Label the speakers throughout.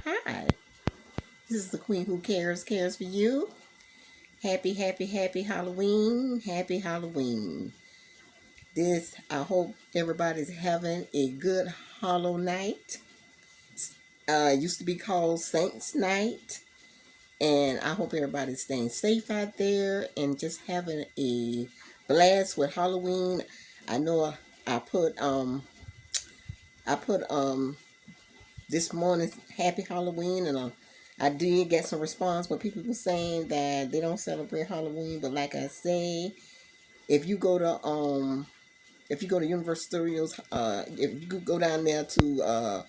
Speaker 1: Hi, this is the Queen Who cares for you. Happy, happy, happy Halloween. Happy Halloween. I hope everybody's having a good Hollow Night. Used to be called Saints Night. And I hope everybody's staying safe out there and just having a blast with Halloween. I know I put I put this morning Happy Halloween, and I did get some response, but people were saying that they don't celebrate Halloween. But like I say, if you go to Universal Studios, if you go down there to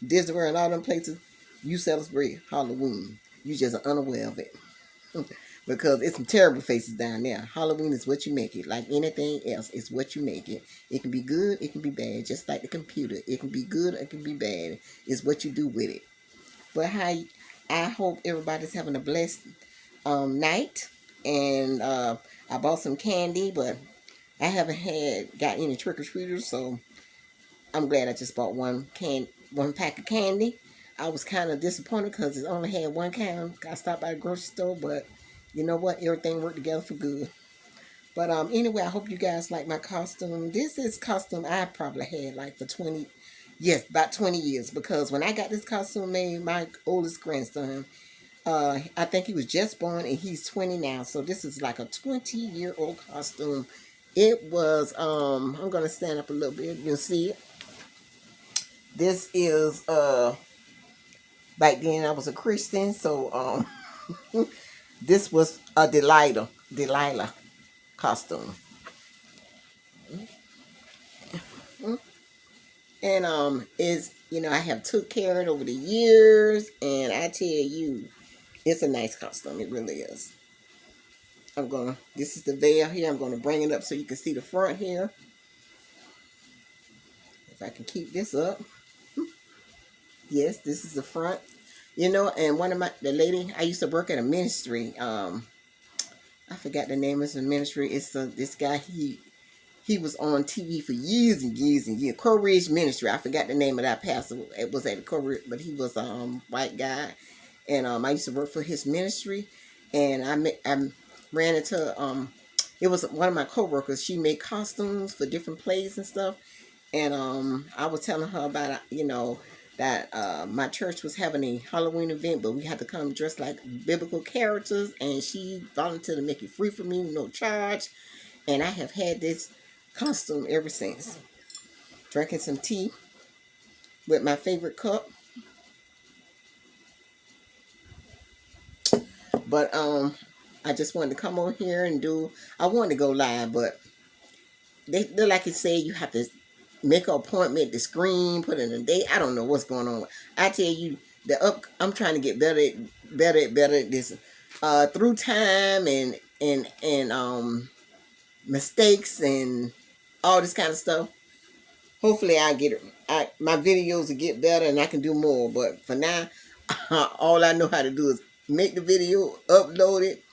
Speaker 1: Disney World and all them places, you celebrate Halloween. You just are unaware of it. Because it's some terrible faces down there. Halloween is what you make it. Like anything else, it's what you make it. It can be good, it can be bad. Just like the computer. It can be good, it can be bad. It's what you do with it. But I hope everybody's having a blessed night. And I bought some candy, but I haven't got any trick-or-treaters, so I'm glad I just bought one pack of candy. I was kind of disappointed because it only had one kind. I stopped by the grocery store, but you know what? Everything worked together for good. But anyway, I hope you guys like my costume. This is costume I probably had like for 20, yes, about 20 years. Because when I got this costume made, my oldest grandson, I think he was just born and he's 20 now. So this is like a 20-year-old costume. It was, I'm going to stand up a little bit. You'll see it. This is, back then I was a Christian, so this was a Delilah costume. And is I have took care of it over the years, and I tell you, it's a nice costume. It really is. This is the veil here. I'm gonna bring it up so you can see the front here. If I can keep this up. Yes, this is the front. And the lady, I used to work at a ministry. I forgot the name of the ministry. It's this guy, he was on TV for years and years and years. Courage Ministry. I forgot the name of that pastor. It was at Courage, but he was a white guy. And I used to work for his ministry. And I ran into, it was one of my coworkers. She made costumes for different plays and stuff. And I was telling her about, that my church was having a Halloween event, but we had to come dressed like biblical characters. And she volunteered to make it free for me, no charge. And I have had this costume ever since. Drinking some tea with my favorite cup. But I just wanted to come on here and I wanted to go live, but they like it say you have to make an appointment to screen, put in a date. I don't know what's going on. I tell you, I'm trying to get better at this through time and mistakes and all this kind of stuff. Hopefully my videos will get better and I can do more. But for now, all I know how to do is make the video, upload it,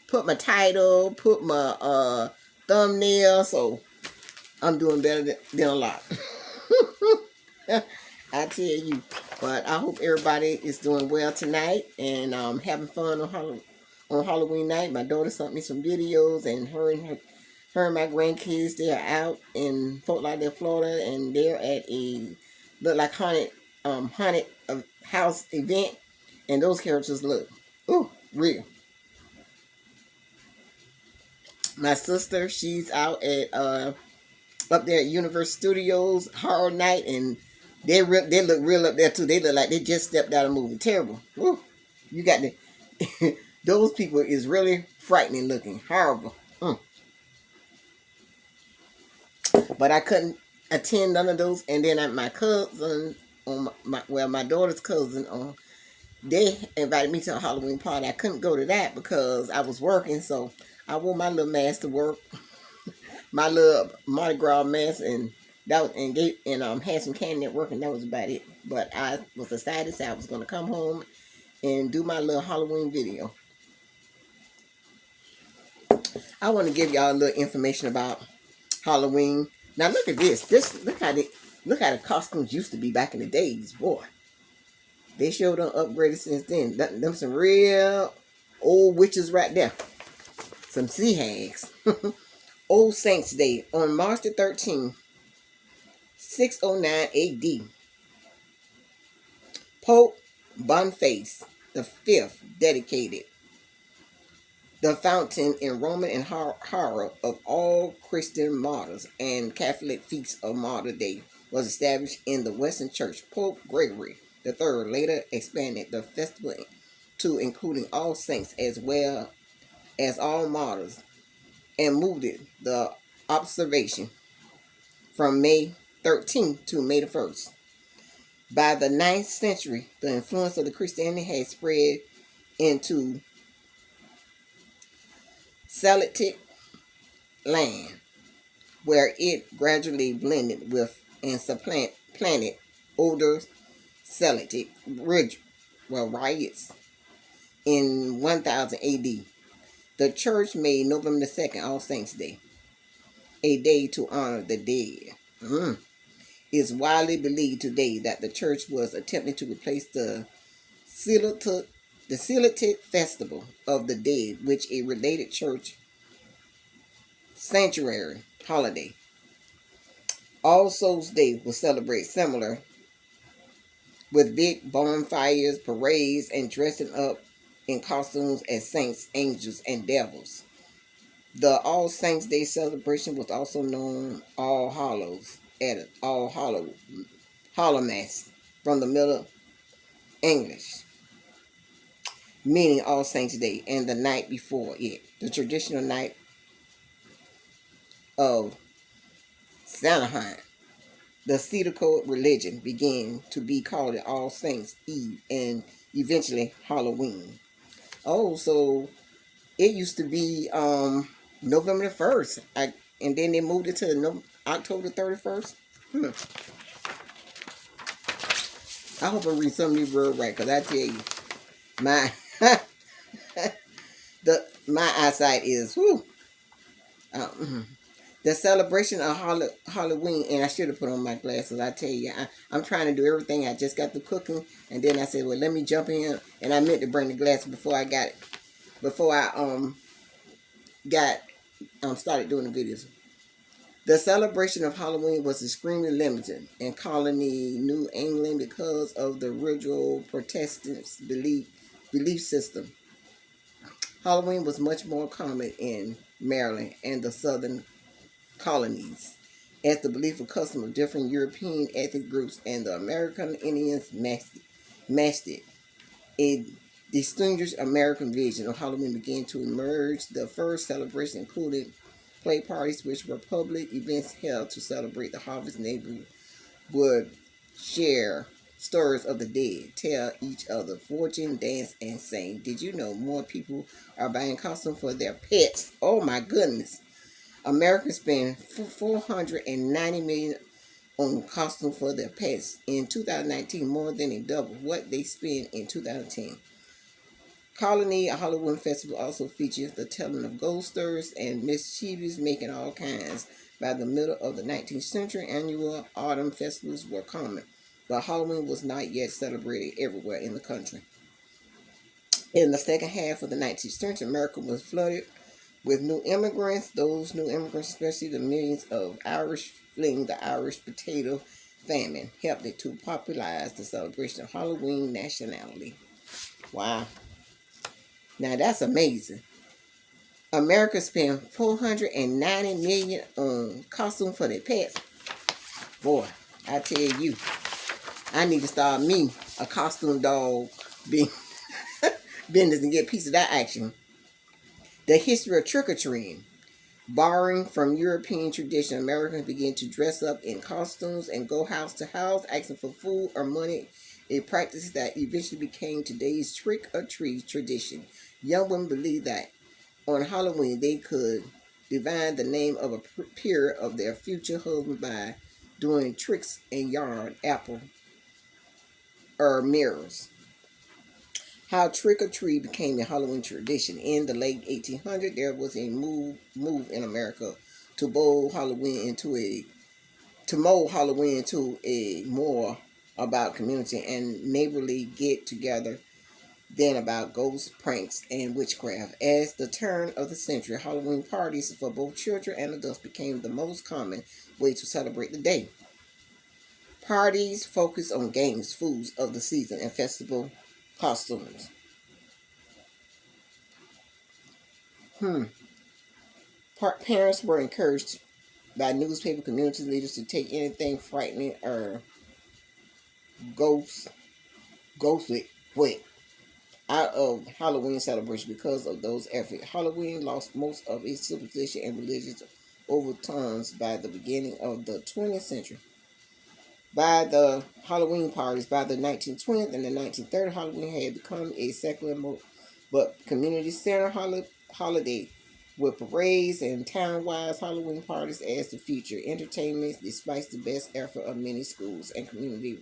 Speaker 1: put my title, put my thumbnail. So I'm doing better than a lot. I tell you. But I hope everybody is doing well tonight and having fun on Halloween night. My daughter sent me some videos, and her and my grandkids, they're out in Fort Lauderdale, Florida, and they're at a look like haunted house event, and those characters look real. My sister, she's out at up there at Universal Studios horror night, and they look real up there too. They look like they just stepped out of a movie. Terrible. Ooh, you got the those people is really frightening looking, horrible. But I couldn't attend none of those. And then my cousin, my daughter's cousin, they invited me to a Halloween party. I couldn't go to that because I was working, so I wore my little mask to work, my little Mardi Gras mask, and had some candy at work, and that was about it. But I was decided I was going to come home and do my little Halloween video. I want to give y'all a little information about Halloween. Now look at this. Look how the costumes used to be back in the days, boy. They sure done upgraded since then. Them some real old witches right there. Some sea hags. Old Saints Day on March the 13th, 609 AD. Pope Boniface the Fifth dedicated the fountain in Roman and horror of all Christian martyrs and Catholic feasts of Martyr Day was established in the Western Church. Pope Gregory III later expanded the festival to including all saints as well as all martyrs and moved the observation from May 13th to May the 1st. By the 9th century, the influence of the Christianity had spread into Celtic land, where it gradually blended with and supplanted older Celtic riots in 1000 AD. The church made November the 2nd All Saints Day, a day to honor the dead. It's widely believed today that the church was attempting to replace the Celtic Festival of the Dead, which a related church sanctuary holiday. All Souls Day was celebrated similar with big bonfires, parades, and dressing up in costumes as saints, angels, and devils. The All Saints Day celebration was also known All Hallows at All Hallow Mass from the Middle English, meaning All Saints Day, and the night before it, the traditional night of Samhain. The Celtic religion began to be called All Saints Eve and eventually Halloween. Oh, so it used to be November the 1st, and then they moved it to October 31st. I hope I read some of these words right, because I tell you, my my eyesight is whew. The celebration of Halloween, and I should have put on my glasses. I tell you, I'm trying to do everything. I just got the cooking, and then I said, well, let me jump in, and I meant to bring the glasses before I started doing the videos. The celebration of Halloween was extremely limited in colony New England because of the original Protestant belief system. Halloween was much more common in Maryland and the southern colonies, as the belief and custom of different European ethnic groups and the American Indians matched it. A distinguished American vision of Halloween began to emerge. The first celebration included play parties, which were public events held to celebrate the harvest. Neighbors would share stories of the dead, tell each other fortune, dance, and sing. Did you know more people are buying costumes for their pets? Oh my goodness. Americans spend $490 million on costumes for their pets. In 2019, more than a double what they spent in 2010. Colony Halloween Festival also features the telling of ghost stories and mischievous making all kinds. By the middle of the 19th century, annual autumn festivals were common, but Halloween was not yet celebrated everywhere in the country. In the second half of the 19th century, America was flooded with new immigrants. Those new immigrants, especially the millions of Irish fleeing the Irish potato famine, helped it to popularize the celebration of Halloween nationally. Wow. Now that's amazing. America spent $490 million on costumes for their pets. Boy, I tell you, I need to start me a costume dog business and get a piece of that action. The history of trick-or-treating. Borrowing from European tradition, Americans began to dress up in costumes and go house to house asking for food or money, a practice that eventually became today's trick-or-treat tradition. Young women believed that on Halloween they could divine the name of a peer of their future husband by doing tricks in yard, apple, or mirrors. How trick-or-treat became a Halloween tradition. In the late 1800s, there was a move in America to mold Halloween into a more about community and neighborly get-together than about ghosts, pranks, and witchcraft. As the turn of the century, Halloween parties for both children and adults became the most common way to celebrate the day. Parties focused on games, foods of the season, and festival costumes. Parents were encouraged by newspaper community leaders to take anything frightening or ghost ghostly wait out of Halloween celebration. Because of those efforts, Halloween lost most of its superstition and religious overtones by the beginning of the 20th century. By the Halloween parties, by the 1920s and the 1930s, Halloween had become a secular but community center holiday with parades and town-wide Halloween parties as the feature. Entertainment, despite the best effort of many schools and community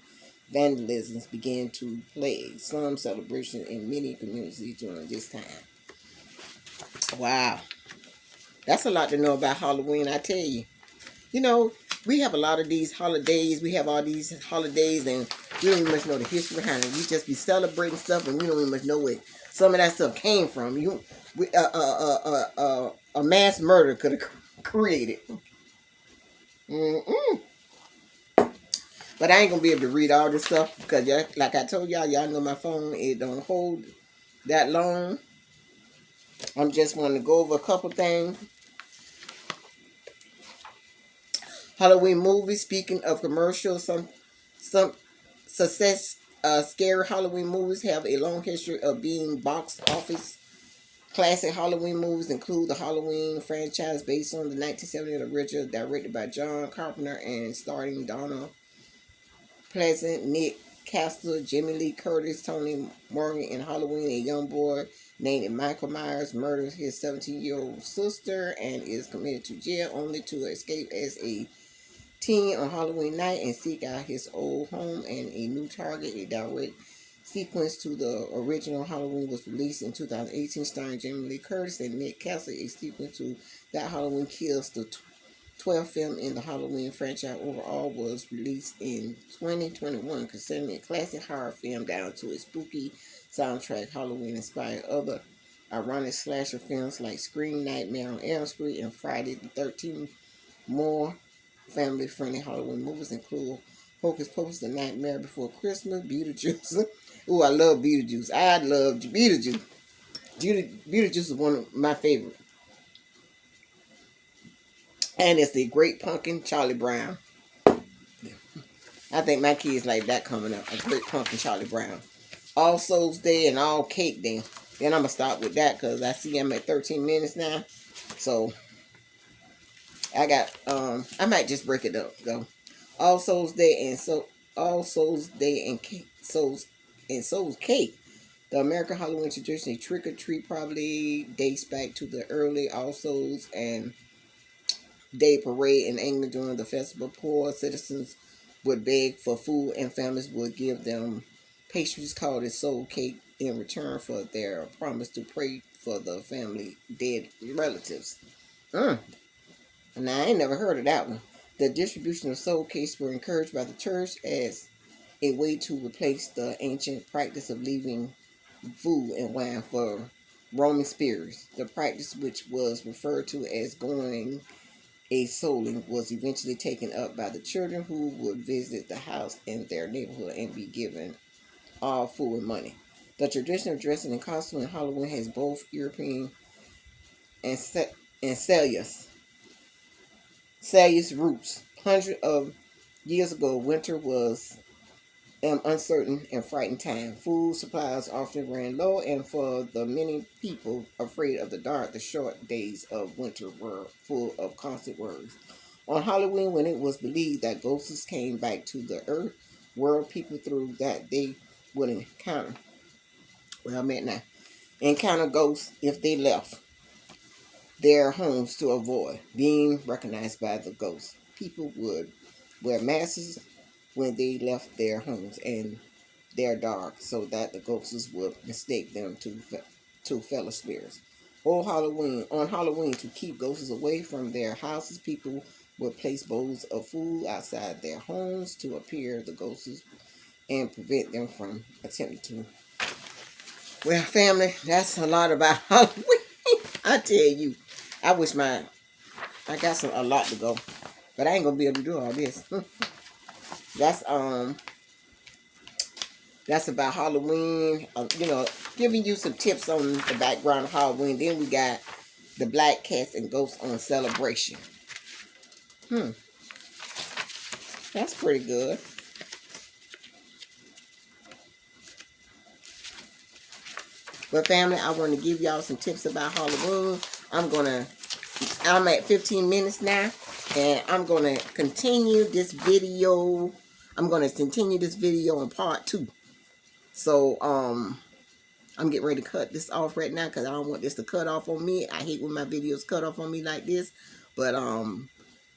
Speaker 1: vandalisms, began to plague some celebrations in many communities during this time. Wow, that's a lot to know about Halloween, I tell you. You know, we have a lot of these holidays. We have all these holidays, and we don't even much know the history behind it. We just be celebrating stuff, and we don't even much know where some of that stuff came from. A mass murder could have created. Mm-mm. But I ain't gonna be able to read all this stuff because, like I told y'all know my phone. It don't hold that long. I'm just want to go over a couple things. Halloween movies. Speaking of commercials, some success scary Halloween movies have a long history of being box office. Classic Halloween movies include the Halloween franchise based on the 1970 original, directed by John Carpenter and starring Donald Pleasant, Nick Castle, Jimmy Lee Curtis, Tony Morgan. In Halloween, a young boy named Michael Myers murders his 17-year-old sister and is committed to jail only to escape as a teen on Halloween night and seek out his old home and a new target. A direct sequence to the original Halloween was released in 2018, starring Jamie Lee Curtis and Nick Castle. A sequence to That Halloween Kills, the 12th film in the Halloween franchise overall, was released in 2021, considering a classic horror film down to a spooky soundtrack. Halloween inspired other ironic slasher films like Scream, Nightmare on Elm Street, and Friday the 13th. More family-friendly Halloween movies include Hocus Pocus, The Nightmare Before Christmas, Beetlejuice. Ooh, I love Beetlejuice. I love Beetlejuice. Beetlejuice is one of my favorites. And it's the Great Pumpkin, Charlie Brown. I think my kids like that coming up. A Great Pumpkin, Charlie Brown. All Souls Day and All Cake Day. Then I'm going to stop with that because I see I'm at 13 minutes now. So I got, I might just break it up though. All Souls Day and All Souls Day and Cake, Souls Cake. The American Halloween tradition, a trick or treat, probably dates back to the early All Souls and Day parade in England. During the festival, poor citizens would beg for food and families would give them pastries called a soul cake in return for their promise to pray for the family dead relatives. Now, I ain't never heard of that one. The distribution of soul cakes were encouraged by the church as a way to replace the ancient practice of leaving food and wine for Roman spirits. The practice, which was referred to as going a souling, was eventually taken up by the children who would visit the house in their neighborhood and be given all food and money. The tradition of dressing in costume in Halloween has both European and Celsius roots. Hundreds of years ago, winter was an uncertain and frightened time. Food supplies often ran low, and for the many people afraid of the dark, the short days of winter were full of constant worries. On Halloween, when it was believed that ghosts came back to the earth world, people through that they would encounter ghosts if they left their homes to avoid being recognized by the ghosts. People would wear masks when they left their homes and their dark, so that the ghosts would mistake them to fellow spirits. On Halloween, to keep ghosts away from their houses, people would place bowls of food outside their homes to appear the ghosts and prevent them from attempting to. Well, family, that's a lot about Halloween. I tell you, I wish I got a lot to go, but I ain't gonna be able to do all this. that's That's about Halloween. Giving you some tips on the background of Halloween. Then we got the Black Cats and Ghosts on Celebration. That's pretty good. But family, I want to give y'all some tips about Halloween. I'm at 15 minutes now, and I'm gonna continue this video. I'm gonna continue this video on part 2. So I'm getting ready to cut this off right now because I don't want this to cut off on me. I hate when my videos cut off on me like this. But I'm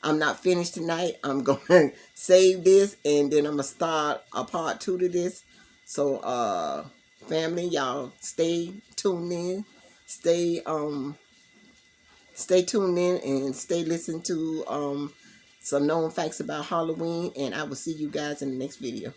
Speaker 1: not finished tonight. I'm gonna save this and then I'm gonna start a part 2 to this. So family, y'all stay tuned in. Stay tuned in and stay listening to some known facts about Halloween, and I will see you guys in the next video.